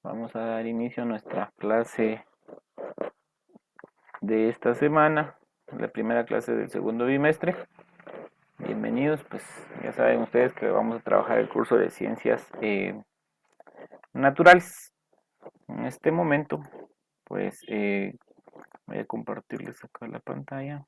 Vamos a dar inicio a nuestra clase de esta semana, la primera clase del segundo bimestre. Bienvenidos, pues ya saben ustedes que vamos a trabajar el curso de ciencias naturales. En este momento, pues voy a compartirles acá la pantalla.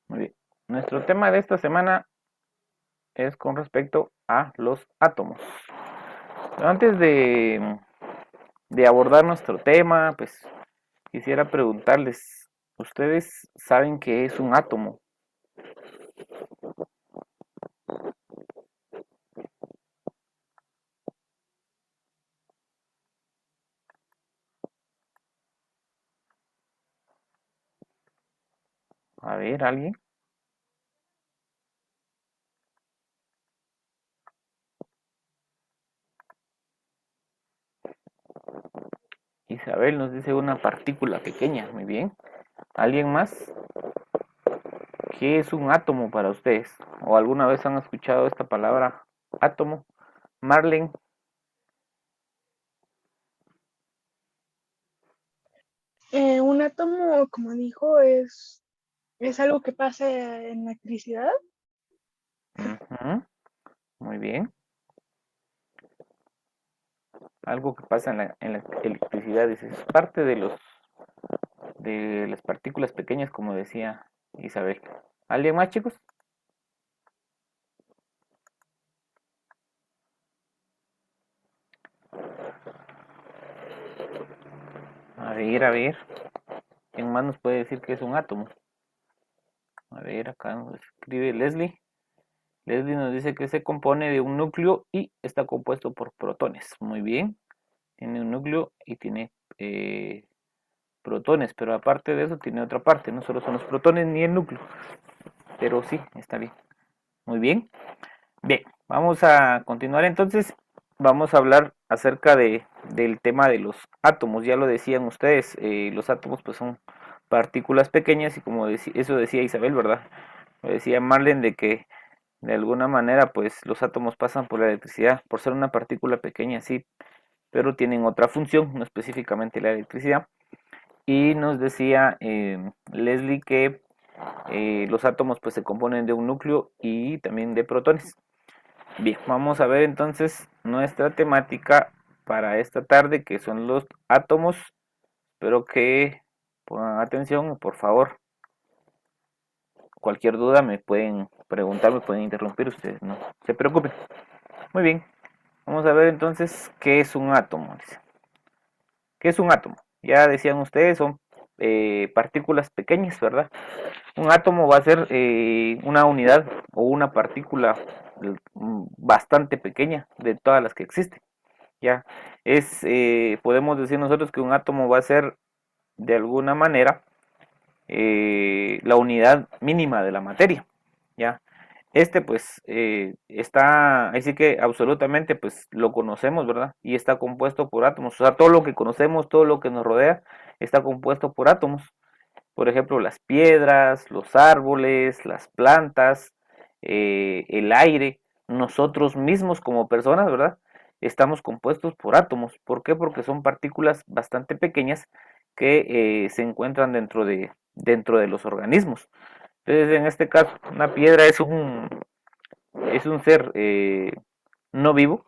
Muy bien. Nuestro tema de esta semana es con respecto a los átomos. Pero antes de abordar nuestro tema, pues quisiera preguntarles, ¿ustedes saben qué es un átomo? A ver, ¿alguien? Isabel nos dice una partícula pequeña, muy bien. ¿Alguien más? ¿Qué es un átomo para ustedes? ¿O alguna vez han escuchado esta palabra átomo? Marlene, Un átomo, como dijo, es algo que pasa en la electricidad. ujú, muy bien. Algo que pasa en la electricidad es parte de las partículas pequeñas, como decía Isabel. ¿Alguien más, chicos? A ver. ¿Quién más nos puede decir que es un átomo? A ver, acá nos escribe Leslie. Leslie nos dice que se compone de un núcleo y está compuesto por protones. Muy bien. Tiene un núcleo y tiene protones, pero aparte de eso tiene otra parte. No solo son los protones ni el núcleo. Pero sí, está bien. Muy bien. Bien, vamos a continuar entonces. Vamos a hablar acerca del tema de los átomos. Ya lo decían ustedes, los átomos pues son partículas pequeñas y como eso decía Isabel, ¿verdad? Lo decía Marlene de que de alguna manera pues los átomos pasan por la electricidad, por ser una partícula pequeña, sí, pero tienen otra función, no específicamente la electricidad. Y nos decía Leslie que los átomos pues se componen de un núcleo y también de protones. Bien, vamos a ver entonces nuestra temática para esta tarde, que son los átomos. Espero que pongan atención, por favor. Cualquier duda me pueden preguntar, me pueden interrumpir ustedes, no se preocupen. Muy bien, vamos a ver entonces qué es un átomo. ¿Qué es un átomo? Ya decían ustedes, son partículas pequeñas, ¿verdad? Un átomo va a ser una unidad o una partícula bastante pequeña de todas las que existen. Ya podemos decir nosotros que un átomo va a ser de alguna manera la unidad mínima de la materia. Ya, pues está, así que absolutamente pues lo conocemos, ¿verdad? Y está compuesto por átomos. O sea, todo lo que conocemos, todo lo que nos rodea, está compuesto por átomos. Por ejemplo, las piedras, los árboles, las plantas, el aire, nosotros mismos como personas, ¿verdad? Estamos compuestos por átomos. ¿Por qué? Porque son partículas bastante pequeñas que se encuentran dentro de los organismos. Entonces, en este caso, una piedra es un ser no vivo,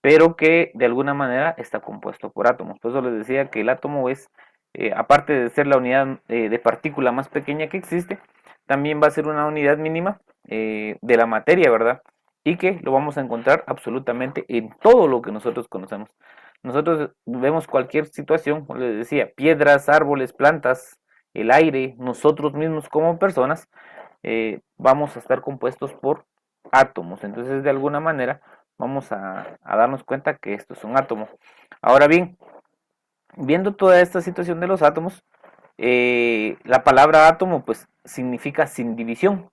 pero que de alguna manera está compuesto por átomos. Por eso les decía que el átomo es, aparte de ser la unidad de partícula más pequeña que existe, también va a ser una unidad mínima de la materia, ¿verdad? Y que lo vamos a encontrar absolutamente en todo lo que nosotros conocemos. Nosotros vemos cualquier situación, como les decía, piedras, árboles, plantas, el aire, nosotros mismos como personas, vamos a estar compuestos por átomos. Entonces, de alguna manera, vamos a darnos cuenta que esto es un átomo. Ahora bien, viendo toda esta situación de los átomos, la palabra átomo pues significa sin división.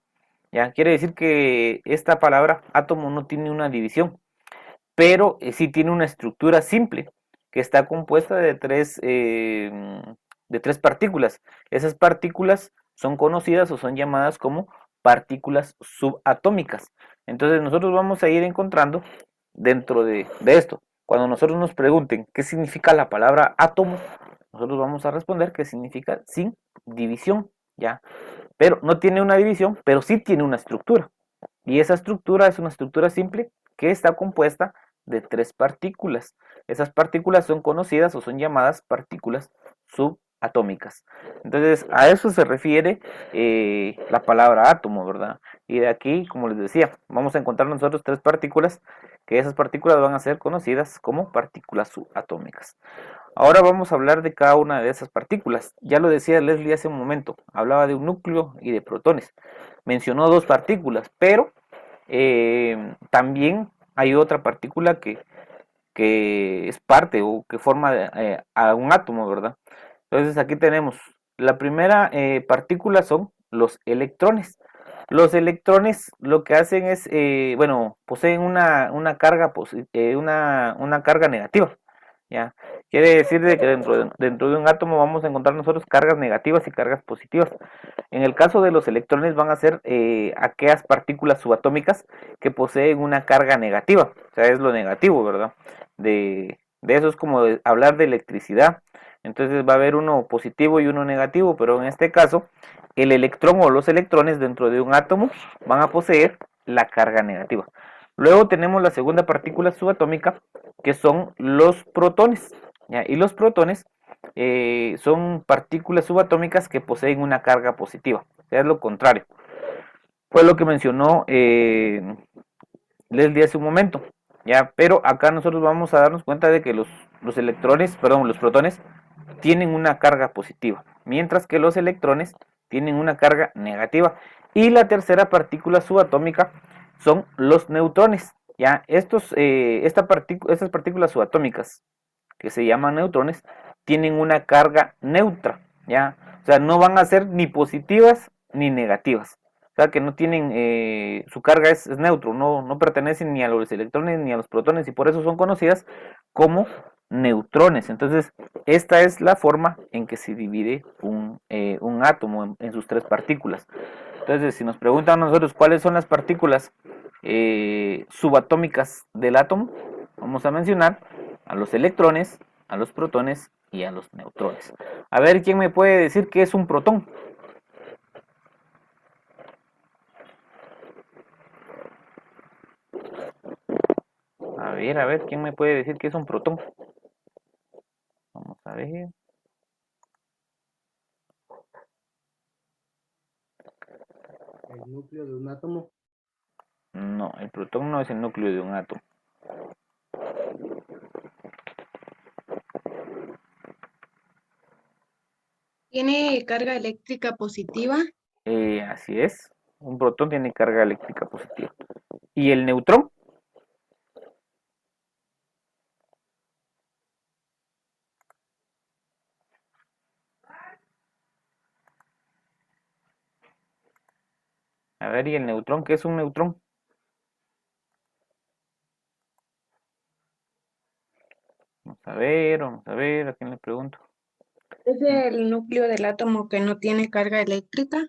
Ya quiere decir que esta palabra átomo no tiene una división, pero sí tiene una estructura simple que está compuesta de tres partículas. Esas partículas son conocidas o son llamadas como partículas subatómicas. Entonces nosotros vamos a ir encontrando dentro de esto. Cuando nosotros nos pregunten qué significa la palabra átomo, nosotros vamos a responder que significa sin división, ¿ya? Pero no tiene una división, pero sí tiene una estructura. Y esa estructura es una estructura simple que está compuesta de tres partículas. Esas partículas son conocidas o son llamadas partículas subatómicas. Entonces, a eso se refiere la palabra átomo, ¿verdad? Y de aquí, como les decía, vamos a encontrar nosotros tres partículas, que esas partículas van a ser conocidas como partículas subatómicas. Ahora vamos a hablar de cada una de esas partículas. Ya lo decía Leslie hace un momento, hablaba de un núcleo y de protones. Mencionó dos partículas, pero también hay otra partícula que es parte o que forma a un átomo, ¿verdad? Entonces aquí tenemos la primera partícula son los electrones. Los electrones lo que hacen es, bueno, poseen una carga, una carga negativa. ¿Ya? Quiere decir de que dentro de un átomo vamos a encontrar nosotros cargas negativas y cargas positivas. En el caso de los electrones van a ser aquellas partículas subatómicas que poseen una carga negativa, o sea, es lo negativo, ¿verdad? De eso es como hablar de electricidad. Entonces va a haber uno positivo y uno negativo, pero en este caso el electrón o los electrones dentro de un átomo van a poseer la carga negativa. Luego tenemos la segunda partícula subatómica, que son los protones, ¿ya? Y los protones son partículas subatómicas que poseen una carga positiva, o sea, es lo contrario. Fue lo que mencionó Leslie hace un momento, ¿ya? Pero acá nosotros vamos a darnos cuenta de que los electrones, perdón, los protones tienen una carga positiva, mientras que los electrones tienen una carga negativa. Y la tercera partícula subatómica son los neutrones, ¿ya? Estas partículas subatómicas que se llaman neutrones tienen una carga neutra, ¿ya? O sea, no van a ser ni positivas ni negativas. O sea, que no tienen, su carga es neutro, no pertenecen ni a los electrones ni a los protones y por eso son conocidas como neutrones. Entonces, esta es la forma en que se divide un átomo en sus tres partículas. Entonces, si nos preguntan a nosotros cuáles son las partículas subatómicas del átomo, vamos a mencionar a los electrones, a los protones y a los neutrones. A ver, ¿quién me puede decir qué es un protón? A ver, ¿quién me puede decir qué es un protón? Vamos a ver. El núcleo de un átomo. No, el protón no es el núcleo de un átomo. ¿Tiene carga eléctrica positiva? Así es. Un protón tiene carga eléctrica positiva. ¿Y el neutrón? A ver, ¿y el neutrón? ¿Qué es un neutrón? Vamos a ver, ¿a quién le pregunto? ¿Es el núcleo del átomo que no tiene carga eléctrica?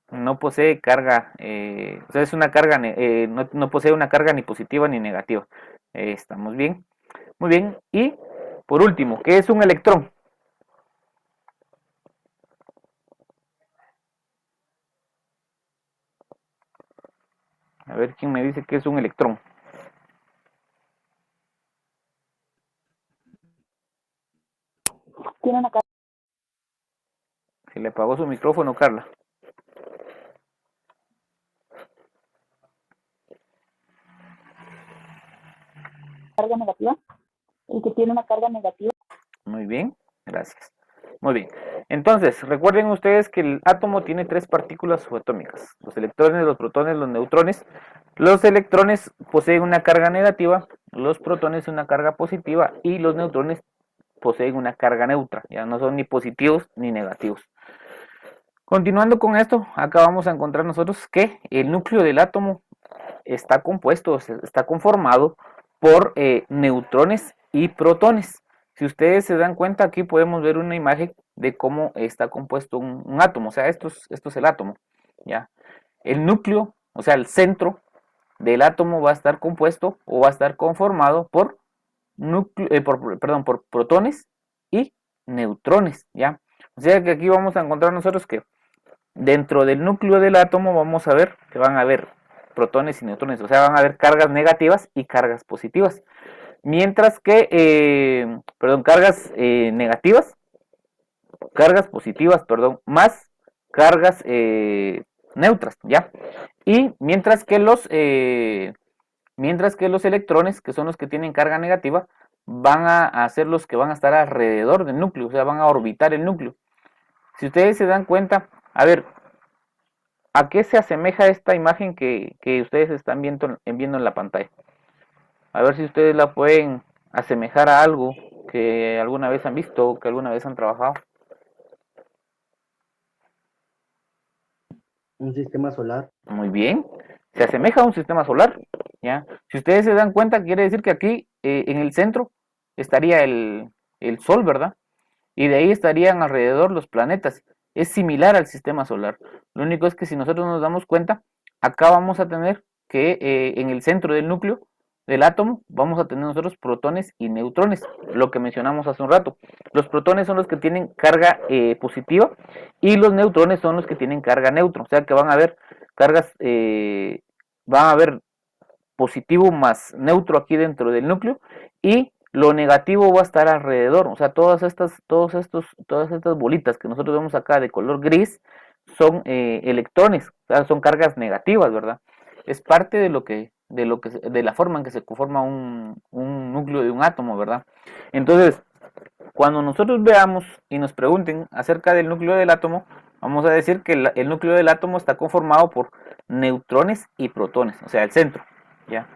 No posee carga, o sea, es una carga, no posee una carga ni positiva ni negativa. Estamos bien, muy bien. Y por último, ¿qué es un electrón? A ver quién me dice qué es un electrón. Tiene una Se le apagó su micrófono, Carla. carga negativa. El que tiene una carga negativa. Muy bien, gracias. Muy bien. Entonces, recuerden ustedes que el átomo tiene tres partículas subatómicas: los electrones, los protones, los neutrones. Los electrones poseen una carga negativa, los protones una carga positiva y los neutrones poseen una carga neutra, ya no son ni positivos ni negativos. Continuando con esto, acá vamos a encontrar nosotros que el núcleo del átomo está compuesto, está conformado por neutrones y protones. Si ustedes se dan cuenta, aquí podemos ver una imagen de cómo está compuesto un átomo. O sea, esto es el átomo, ¿ya? El núcleo, o sea, el centro del átomo va a estar compuesto o va a estar conformado por, por protones y neutrones, ¿ya? O sea que aquí vamos a encontrar nosotros que dentro del núcleo del átomo vamos a ver que van a haber protones y neutrones, o sea, van a haber cargas negativas y cargas positivas. Mientras que, cargas negativas, cargas positivas, perdón, más cargas neutras, ¿ya? Y mientras que los electrones, que son los que tienen carga negativa, van a ser los que van a estar alrededor del núcleo, o sea, van a orbitar el núcleo. Si ustedes se dan cuenta, a ver, ¿a qué se asemeja esta imagen que ustedes están viendo en la pantalla? A ver si ustedes la pueden asemejar a algo que alguna vez han visto o que alguna vez han trabajado. Un sistema solar. Muy bien, se asemeja a un sistema solar, ¿ya? Si ustedes se dan cuenta, quiere decir que aquí en el centro estaría el Sol, ¿verdad? Y de ahí estarían alrededor los planetas. Es similar al sistema solar. Lo único es que si nosotros nos damos cuenta, acá vamos a tener que en el centro del núcleo del átomo vamos a tener nosotros protones y neutrones, lo que mencionamos hace un rato. Los protones son los que tienen carga positiva y los neutrones son los que tienen carga neutra, o sea que van a haber cargas, van a haber positivo más neutro aquí dentro del núcleo y lo negativo va a estar alrededor, o sea, todas estas bolitas que nosotros vemos acá de color gris son electrones, o sea, son cargas negativas, ¿verdad? Es parte de la forma en que se conforma un núcleo de un átomo, ¿verdad? Entonces, cuando nosotros veamos y nos pregunten acerca del núcleo del átomo, vamos a decir que el núcleo del átomo está conformado por neutrones y protones, o sea, el centro, ¿ya?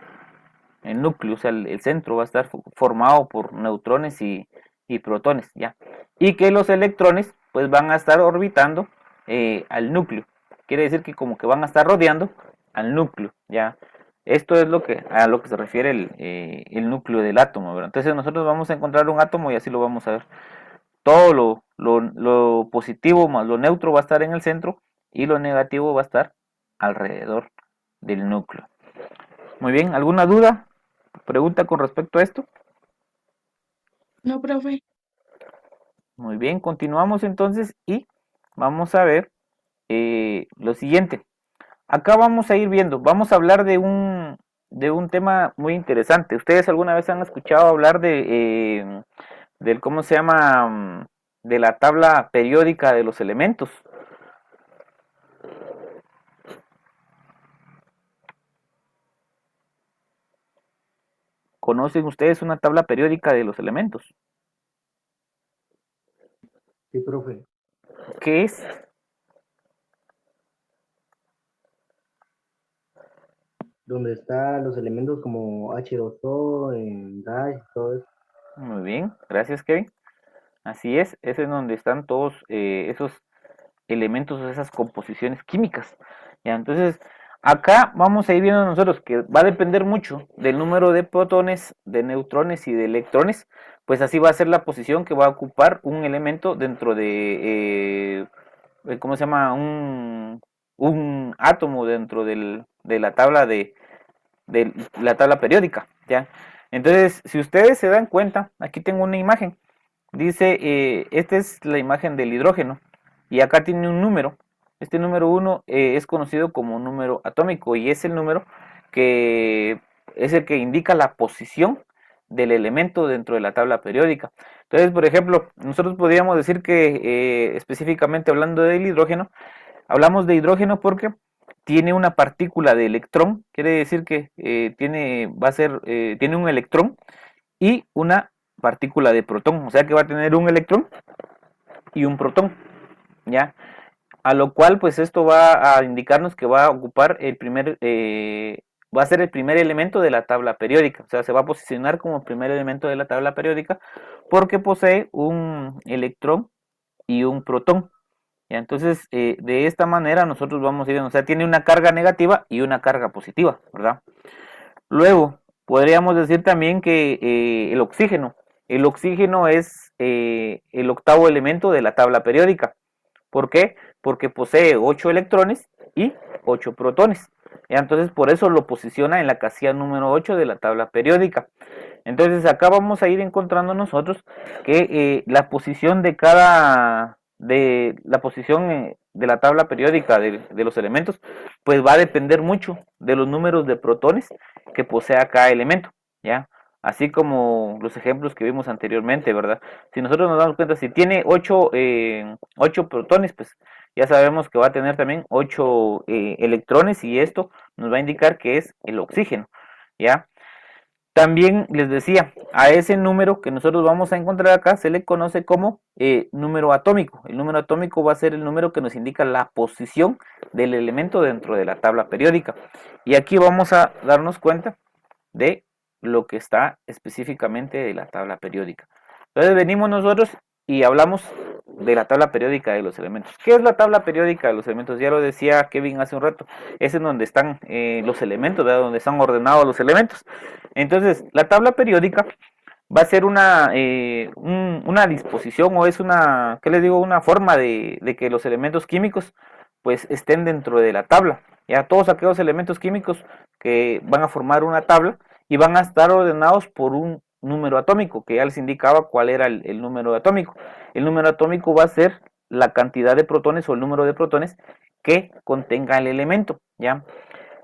El núcleo, o sea, el centro va a estar formado por neutrones y protones, ¿ya? Y que los electrones, pues, van a estar orbitando al núcleo. Quiere decir que como que van a estar rodeando al núcleo, ¿ya? Esto es a lo que se refiere el núcleo del átomo, ¿verdad? Entonces nosotros vamos a encontrar un átomo y así lo vamos a ver. Todo lo positivo más lo neutro va a estar en el centro y lo negativo va a estar alrededor del núcleo. Muy bien, ¿alguna duda? ¿Pregunta con respecto a esto? No, profe. Muy bien, continuamos entonces y vamos a ver lo siguiente. Acá vamos a ir viendo, vamos a hablar de un tema muy interesante. ¿Ustedes alguna vez han escuchado hablar del cómo se llama, de la tabla periódica de los elementos? ¿Conocen ustedes una tabla periódica de los elementos? Sí, profe. ¿Qué es? Donde están los elementos como H2O, gas, todo eso. Muy bien, gracias Kevin. Así es en donde están todos esos elementos, esas composiciones químicas. Ya, entonces, acá vamos a ir viendo nosotros que va a depender mucho del número de protones, de neutrones y de electrones, pues así va a ser la posición que va a ocupar un elemento dentro ¿cómo se llama? Un átomo dentro de la tabla de la tabla periódica, ¿ya? Entonces, si ustedes se dan cuenta, aquí tengo una imagen. Dice, esta es la imagen del hidrógeno y acá tiene un número. Este número 1 es conocido como número atómico y es el número que es el que indica la posición del elemento dentro de la tabla periódica. Entonces, por ejemplo, nosotros podríamos decir que específicamente hablando del hidrógeno, hablamos de hidrógeno porque tiene una partícula de electrón, quiere decir que tiene un electrón y una partícula de protón, o sea que va a tener un electrón y un protón, ¿ya? A lo cual pues esto va a indicarnos que va a ocupar va a ser el primer elemento de la tabla periódica, o sea, se va a posicionar como primer elemento de la tabla periódica porque posee un electrón y un protón, ¿ya? Entonces, de esta manera nosotros vamos a ir, o sea, tiene una carga negativa y una carga positiva, ¿verdad? Luego, podríamos decir también que el oxígeno el oxígeno es el octavo elemento de la tabla periódica. ¿Por qué? Porque posee 8 electrones y 8 protones. ¿Ya? Entonces por eso lo posiciona en la casilla número 8 de la tabla periódica. Entonces acá vamos a ir encontrando nosotros que la posición de la posición de la tabla periódica de los elementos, pues va a depender mucho de los números de protones que posea cada elemento, ¿ya? Así como los ejemplos que vimos anteriormente, ¿verdad? Si nosotros nos damos cuenta, si tiene 8 protones, pues ya sabemos que va a tener también 8 electrones, y esto nos va a indicar que es el oxígeno, ¿ya? También les decía, a ese número que nosotros vamos a encontrar acá se le conoce como número atómico. El número atómico va a ser el número que nos indica la posición del elemento dentro de la tabla periódica. Y aquí vamos a darnos cuenta de lo que está específicamente de la tabla periódica. Entonces venimos nosotros y hablamos de la tabla periódica de los elementos. ¿Qué es la tabla periódica de los elementos? Ya lo decía Kevin hace un rato. Es en donde están los elementos, ¿verdad? Donde están ordenados los elementos. Entonces, la tabla periódica va a ser una disposición, o es una, ¿qué les digo? Una forma de que los elementos químicos pues estén dentro de la tabla. Ya todos aquellos elementos químicos que van a formar una tabla y van a estar ordenados por un número atómico, que ya les indicaba cuál era el número atómico. El número atómico va a ser la cantidad de protones o el número de protones que contenga el elemento, ¿ya?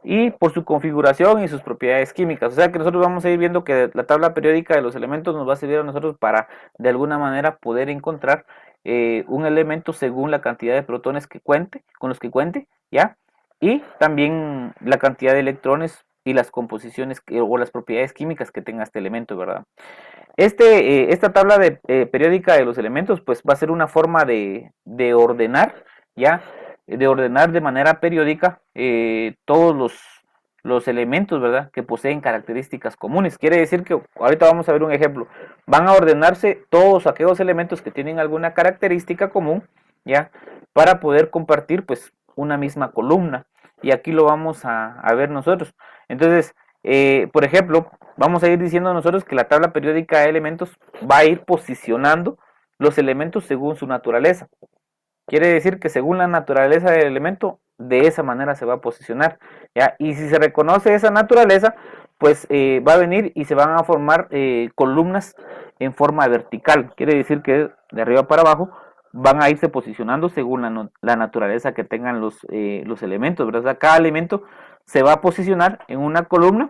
Y por su configuración y sus propiedades químicas. O sea que nosotros vamos a ir viendo que la tabla periódica de los elementos nos va a servir a nosotros para de alguna manera poder encontrar un elemento según la cantidad de protones que cuente, con los que cuente, ¿ya? Y también la cantidad de electrones y las composiciones o las propiedades químicas que tenga este elemento, ¿verdad? Esta tabla periódica de los elementos pues va a ser una forma de ordenar, ¿ya? De ordenar de manera periódica todos los elementos, ¿verdad? Que poseen características comunes. Quiere decir que, ahorita vamos a ver un ejemplo, van a ordenarse todos aquellos elementos que tienen alguna característica común, ¿ya? Para poder compartir pues una misma columna. Y aquí lo vamos a ver nosotros. Entonces, por ejemplo, vamos a ir diciendo nosotros que la tabla periódica de elementos va a ir posicionando los elementos según su naturaleza. Quiere decir que según la naturaleza del elemento, de esa manera se va a posicionar, ¿ya? Y si se reconoce esa naturaleza, pues va a venir y se van a formar columnas en forma vertical. Quiere decir que de arriba para abajo van a irse posicionando según la naturaleza que tengan los elementos, ¿verdad? O sea, cada elemento se va a posicionar en una columna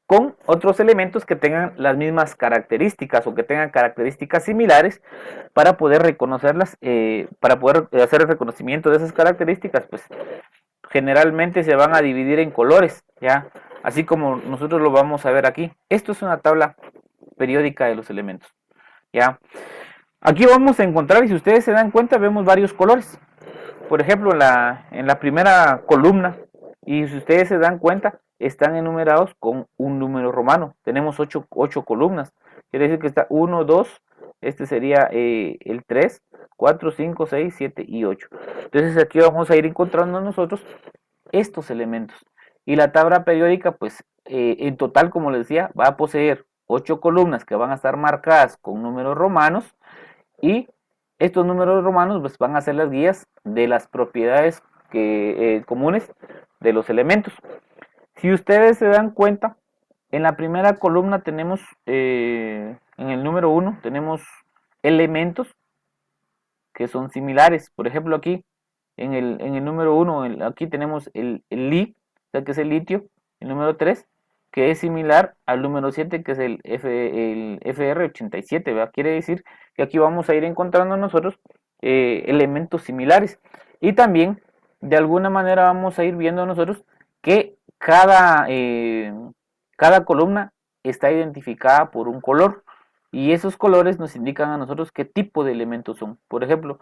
con otros elementos que tengan las mismas características o que tengan características similares para poder reconocerlas, para poder hacer el reconocimiento de esas características, pues generalmente se van a dividir en colores, ¿ya? Así como nosotros lo vamos a ver aquí. Esto es una tabla periódica de los elementos, ¿ya? Aquí vamos a encontrar, y si ustedes se dan cuenta, vemos varios colores. Por ejemplo, en la primera columna, y si ustedes se dan cuenta, están enumerados con un número romano. Tenemos 8 columnas. Quiere decir que está 1, 2, este sería el 3, 4, 5, 6, 7 y 8. Entonces aquí vamos a ir encontrando nosotros estos elementos. Y la tabla periódica, pues en total, como les decía, va a poseer 8 columnas que van a estar marcadas con números romanos, y estos números romanos pues, van a ser las guías de las propiedades comunes de los elementos. Si ustedes se dan cuenta, en la primera columna tenemos, en el número 1, tenemos elementos que son similares. Por ejemplo, aquí, en el número 1, aquí tenemos el Li, o sea, que es el litio. El número 3, que es similar al número 7, que es el FR87, ¿verdad? Quiere decir que aquí vamos a ir encontrando nosotros elementos similares. Y también, de alguna manera, vamos a ir viendo nosotros que cada columna está identificada por un color, y esos colores nos indican a nosotros qué tipo de elementos son. Por ejemplo,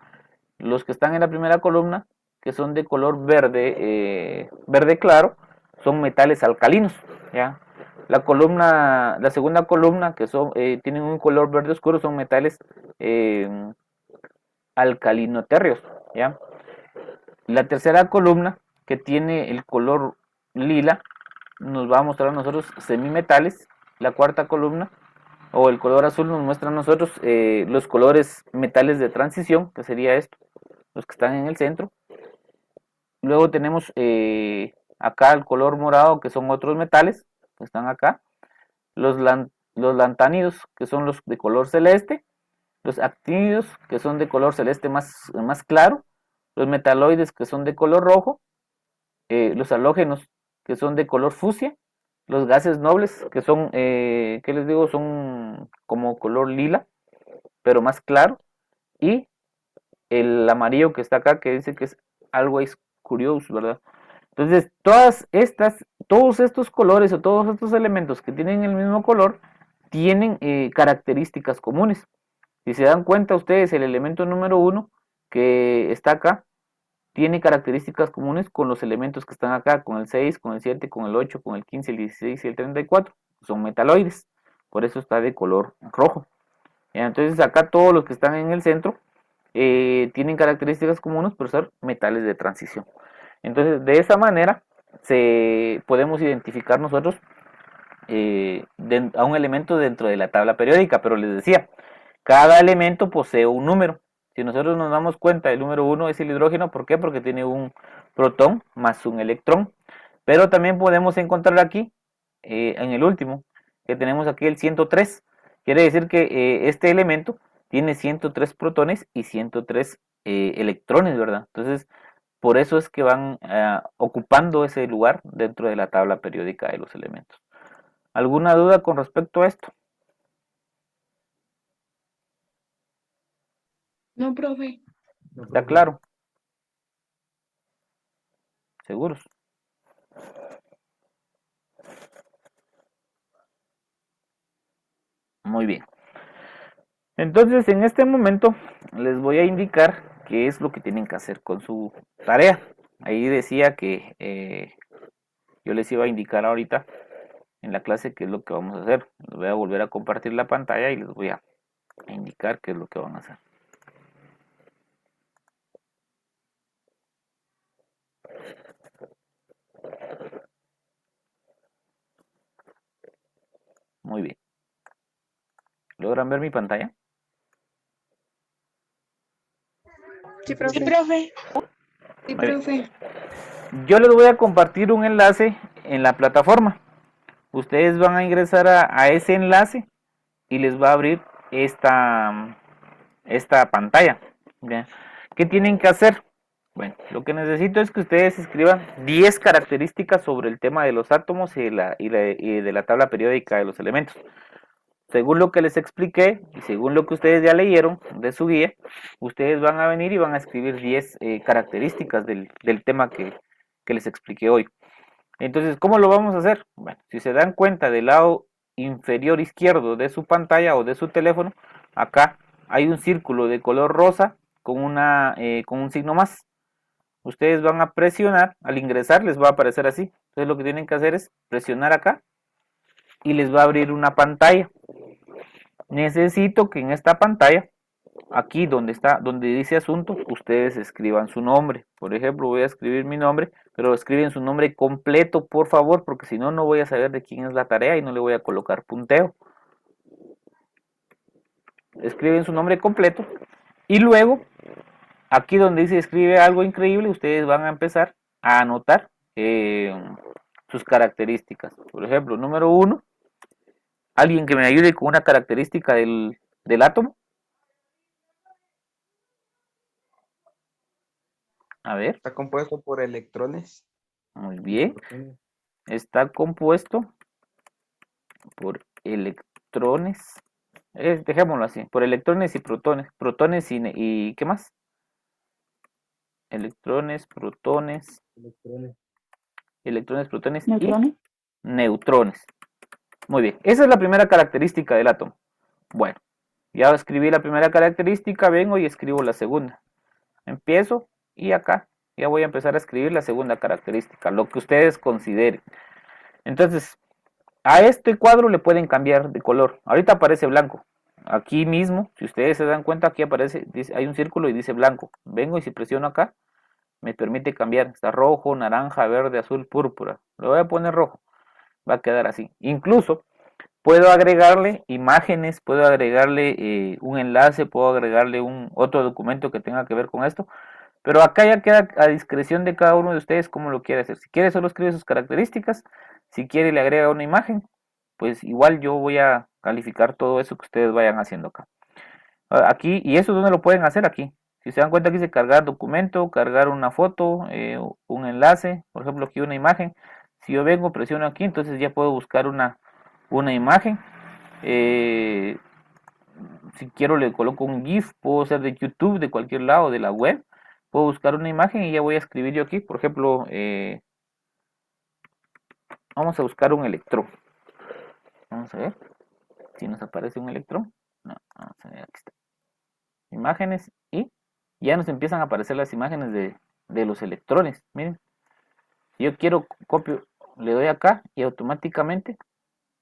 los que están en la primera columna, que son de color verde, verde claro, son metales alcalinos, ¿ya? La segunda columna, que tienen un color verde oscuro, son metales alcalinotérreos, ¿ya? La tercera columna, que tiene el color lila, nos va a mostrar a nosotros semimetales. La cuarta columna o el color azul nos muestra a nosotros los colores metales de transición, que sería esto, los que están en el centro. Luego tenemos acá el color morado, que son otros metales que están acá. Los lantánidos, que son los de color celeste. Los actínidos, que son de color celeste más claro. Los metaloides, que son de color rojo. Los halógenos, que son de color fucsia. Los gases nobles, que son, ¿qué les digo? Son como color lila, pero más claro. Y el amarillo que está acá, que dice que es always curious, ¿verdad? Entonces, todos estos colores o todos estos elementos que tienen el mismo color tienen características comunes. Si se dan cuenta ustedes, el elemento número 1 que está acá tiene características comunes con los elementos que están acá, con el 6, con el 7, con el 8, con el 15, el 16 y el 34. Son metaloides, por eso está de color rojo. Entonces acá todos los que están en el centro tienen características comunes por ser metales de transición. Entonces de esa manera podemos identificar nosotros a un elemento dentro de la tabla periódica, pero les decía, cada elemento posee un número. Si nosotros nos damos cuenta, el número 1 es el hidrógeno, ¿por qué? Porque tiene un protón más un electrón. Pero también podemos encontrar aquí, en el último, que tenemos aquí el 103. Quiere decir que este elemento tiene 103 protones y 103 electrones, ¿verdad? Entonces, por eso es que van ocupando ese lugar dentro de la tabla periódica de los elementos. ¿Alguna duda con respecto a esto? No, profe. ¿Está claro? ¿Seguros? Muy bien. Entonces, en este momento les voy a indicar qué es lo que tienen que hacer con su tarea. Ahí decía que yo les iba a indicar ahorita en la clase qué es lo que vamos a hacer. Les voy a volver a compartir la pantalla y les voy a indicar qué es lo que van a hacer. Muy bien. ¿Logran ver mi pantalla? Sí, Sí, profe. profe. Sí, Muy bien. profe. Yo les voy a compartir un enlace en la plataforma. Ustedes van a ingresar a ese enlace y les va a abrir esta pantalla. ¿Bien? ¿Qué tienen que hacer? Bueno, lo que necesito es que ustedes escriban 10 características sobre el tema de los átomos y de la tabla periódica de los elementos. Según lo que les expliqué y según lo que ustedes ya leyeron de su guía, ustedes van a venir y van a escribir 10 características del tema que les expliqué hoy. Entonces, ¿cómo lo vamos a hacer? Bueno, si se dan cuenta del lado inferior izquierdo de su pantalla o de su teléfono, acá hay un círculo de color rosa con un signo más. Ustedes van a presionar, al ingresar les va a aparecer así. Entonces lo que tienen que hacer es presionar acá y les va a abrir una pantalla. Necesito que en esta pantalla, aquí donde dice asunto, ustedes escriban su nombre. Por ejemplo, voy a escribir mi nombre, pero escriben su nombre completo, por favor, porque si no, no voy a saber de quién es la tarea y no le voy a colocar punteo. Escriben su nombre completo y luego, aquí donde dice escribe algo increíble, ustedes van a empezar a anotar sus características. Por ejemplo, número 1, alguien que me ayude con una característica del átomo. A ver, Está compuesto por electrones. muy bien. Está compuesto por electrones. Dejémoslo así, por electrones y protones. Protones y ¿qué más? Electrones, protones, protones ¿Neutrones? y neutrones. Muy bien, esa es la primera característica del átomo. Bueno, ya escribí la primera característica, vengo y escribo la segunda. Empiezo y acá ya voy a empezar a escribir la segunda característica, lo que ustedes consideren. Entonces, a este cuadro le pueden cambiar de color. Ahorita aparece blanco. Aquí mismo, si ustedes se dan cuenta, aquí aparece, hay un círculo y dice blanco. Vengo y si presiono acá, me permite cambiar. Está rojo, naranja, verde, azul, púrpura. Le voy a poner rojo. Va a quedar así. Incluso puedo agregarle imágenes, puedo agregarle un enlace, puedo agregarle otro documento que tenga que ver con esto, pero acá ya queda a discreción de cada uno de ustedes cómo lo quiere hacer. Si quiere solo escribe sus características, si quiere le agrega una imagen, pues igual yo voy a calificar todo eso que ustedes vayan haciendo acá. Aquí, y eso dónde lo pueden hacer aquí. Si se dan cuenta aquí dice cargar documento, cargar una foto, un enlace, por ejemplo aquí una imagen. Si yo vengo, presiono aquí, entonces ya puedo buscar una imagen. Eh, si quiero le coloco un GIF, puedo hacer de YouTube, de cualquier lado, de la web. Puedo buscar una imagen y ya voy a escribir yo aquí. Por ejemplo, vamos a buscar un electrón. Vamos a ver si nos aparece un electrón. No, vamos a ver, aquí está. Imágenes y ya nos empiezan a aparecer las imágenes de los electrones. Miren, si yo quiero copio, le doy acá y automáticamente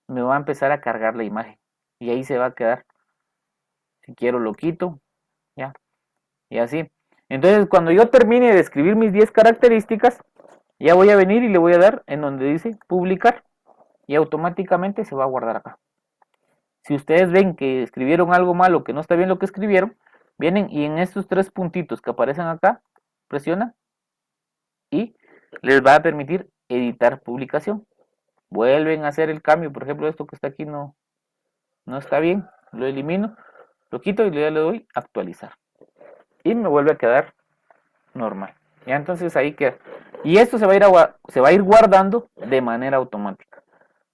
me va a empezar a cargar la imagen. Y ahí se va a quedar. Si quiero lo quito, ya. Y así. Entonces cuando yo termine de escribir mis 10 características, ya voy a venir y le voy a dar en donde dice publicar. Y automáticamente se va a guardar acá. Si ustedes ven que escribieron algo malo, que no está bien lo que escribieron, vienen y en estos 3 puntitos que aparecen acá, presionan y les va a permitir editar publicación. Vuelven a hacer el cambio, por ejemplo, esto que está aquí no está bien, lo elimino, lo quito y le doy actualizar. Y me vuelve a quedar normal. Ya entonces ahí queda. Y esto se va a ir guardando de manera automática.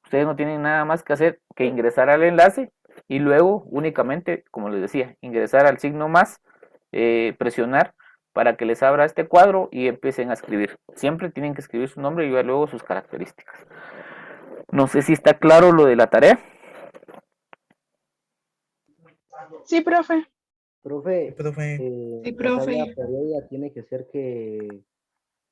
Ustedes no tienen nada más que hacer que ingresar al enlace y luego únicamente, como les decía, ingresar al signo más, presionar para que les abra este cuadro y empiecen a escribir. Siempre tienen que escribir su nombre y luego sus características. No sé si está claro lo de la tarea. Sí, profe. Profe, Sí, la tabla profe. periódica tiene que ser que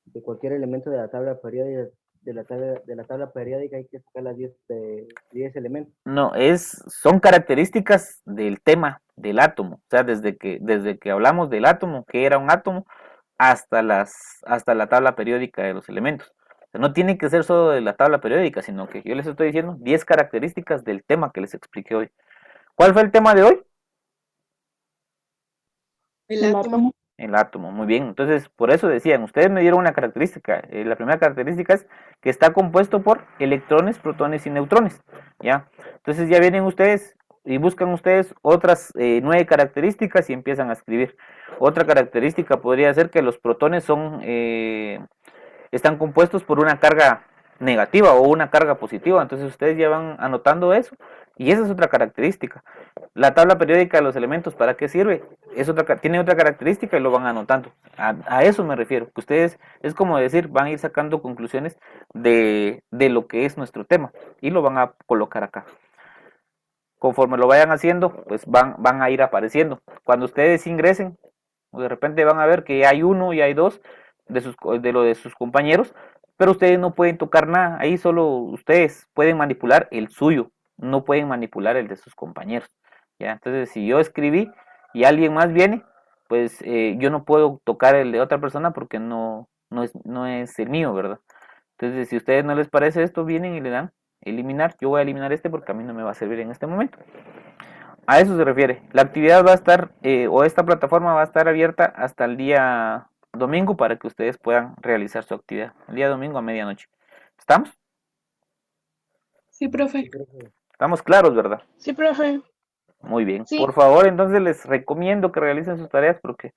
de cualquier elemento de la tabla periódica, de la tabla periódica hay que sacar las 10 elementos. No, son características del tema del átomo. O sea, desde que hablamos del átomo, que era un átomo, hasta la tabla periódica de los elementos. O sea, no tiene que ser solo de la tabla periódica, sino que yo les estoy diciendo 10 características del tema que les expliqué hoy. ¿Cuál fue el tema de hoy? El El átomo. átomo. El átomo, muy bien. Entonces, por eso decían, ustedes me dieron una característica. La primera característica es que está compuesto por electrones, protones y neutrones. ¿Ya? Entonces ya vienen ustedes y buscan ustedes otras 9 características y empiezan a escribir. Otra característica podría ser que los protones están compuestos por una carga negativa o una carga positiva. Entonces ustedes ya van anotando eso y esa es otra característica. La tabla periódica de los elementos, ¿para qué sirve? Tiene otra característica y lo van anotando. A eso me refiero, que ustedes, es como decir, van a ir sacando conclusiones de lo que es nuestro tema y lo van a colocar acá. Conforme lo vayan haciendo, pues van a ir apareciendo. Cuando ustedes ingresen, de repente van a ver que hay uno y hay dos de sus compañeros, pero ustedes no pueden tocar nada. Ahí solo ustedes pueden manipular el suyo, no pueden manipular el de sus compañeros. ¿Ya? Entonces, si yo escribí y alguien más viene, pues yo no puedo tocar el de otra persona porque no es el mío, ¿verdad? Entonces, si a ustedes no les parece esto, vienen y le dan eliminar. Yo voy a eliminar este porque a mí no me va a servir en este momento. A eso se refiere. La actividad va a estar, o esta plataforma va a estar abierta hasta el día domingo para que ustedes puedan realizar su actividad. El día domingo a medianoche. ¿Estamos? Sí, profe. Estamos claros, ¿verdad? Sí, profe. Muy bien. Sí. Por favor, entonces les recomiendo que realicen sus tareas porque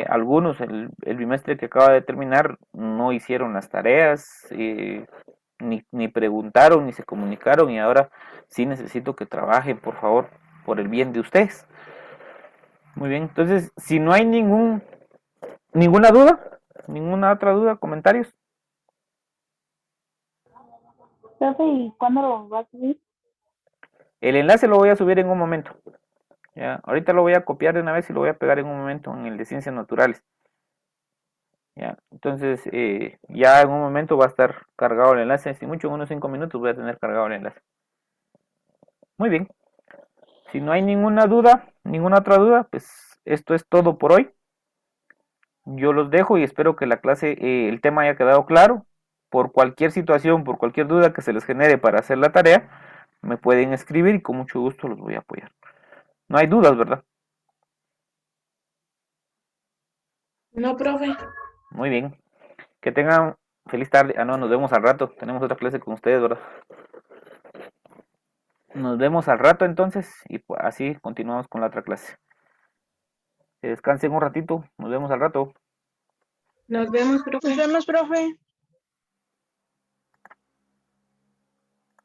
algunos, el bimestre que acaba de terminar, no hicieron las tareas, ni preguntaron, ni se comunicaron y ahora sí necesito que trabajen, por favor, por el bien de ustedes. Muy bien, entonces, si no hay ninguna duda, ninguna otra duda, comentarios. Profe, ¿y cuándo lo va a subir? El enlace lo voy a subir en un momento. Ya, ahorita lo voy a copiar de una vez y lo voy a pegar en un momento en el de ciencias naturales. Ya, entonces ya en un momento va a estar cargado el enlace. Si mucho, en unos 5 minutos voy a tener cargado el enlace. Muy bien. Si no hay ninguna duda, ninguna otra duda, pues esto es todo por hoy. Yo los dejo y espero que la clase, el tema haya quedado claro. Por cualquier situación, por cualquier duda que se les genere para hacer la tarea, me pueden escribir y con mucho gusto los voy a apoyar. No hay dudas, ¿verdad? No, profe. Muy bien. Que tengan feliz tarde. Ah, no, nos vemos al rato. Tenemos otra clase con ustedes, ¿verdad? Nos vemos al rato entonces y pues, así continuamos con la otra clase. Que descansen un ratito. Nos vemos al rato. Nos vemos, Nos profe. vemos, profe.